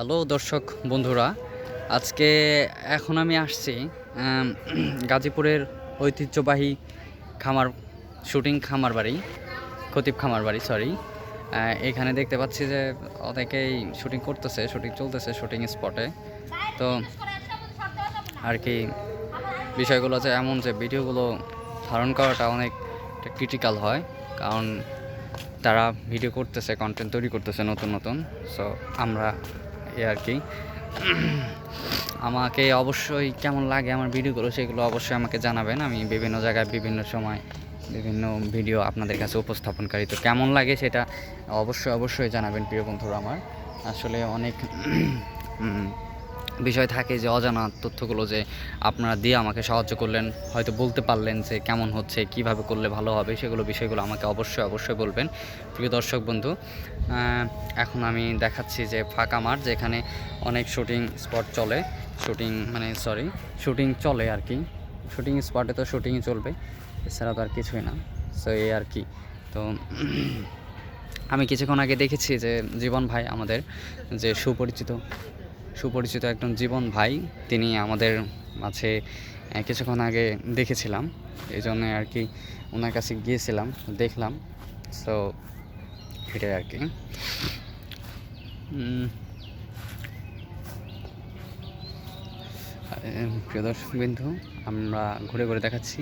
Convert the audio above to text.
Hello দর্শক বন্ধুরা, আজকে এখন আমি আসছি গাজীপুরের ঐতিহ্যবাহী খামার শুটিং খামার বাড়ি, খতিব খামার বাড়ি সরি। এখানে দেখতে পাচ্ছি যে অনেকেই শুটিং করতেছে, শুটিং চলতেছে শুটিং স্পটে। তো আর কি বিষয়গুলো যে এমন যে ভিডিওগুলো ধারণ করাটা অনেক ক্রিটিক্যাল হয়, কারণ তারা ভিডিও করতেছে, কন্টেন্ট তৈরি করতেছে নতুন নতুন। সো আমরা আর কি আমাকে অবশ্যই কেমন লাগে আমার ভিডিওগুলো সেগুলো অবশ্যই আমাকে জানাবেন। আমি বিভিন্ন জায়গায় বিভিন্ন সময় বিভিন্ন ভিডিও আপনাদের কাছে উপস্থাপনকারী, তো কেমন লাগে সেটা অবশ্যই জানাবেন প্রিয় বন্ধুরা। আমার আসলে অনেক বিষয় থাকে যে অজানা তথ্যগুলো যে আপনারা দিয়ে আমাকে সাহায্য করলেন, হয়তো বলতে পারলেন যে কেমন হচ্ছে, কিভাবে করলে ভালো হবে, সেগুলো বিষয়গুলো আমাকে অবশ্যই বলবেন প্রিয় দর্শক বন্ধু। এখন আমি দেখাচ্ছি যে ফাঁকা মাঠ, যেখানে অনেক শুটিং স্পট চলে, শুটিং চলে আর কি। শুটিং স্পটে তো শুটিংই চলবে, এছাড়া তো আর কিছুই না। সো এই আর কি। তো আমি কিছুক্ষণ আগে দেখেছি যে জীবন ভাই, আমাদের যে সুপরিচিত একজন জীবন ভাই, তিনি আমাদের মাঝে কিছুক্ষণ আগে দেখেছিলাম, এই জন্য আর কি ওনার কাছে গিয়েছিলাম, দেখলাম। সো এটাই আর কি। প্রিয় দর্শক বিন্দু, আমরা ঘুরে ঘুরে দেখাচ্ছি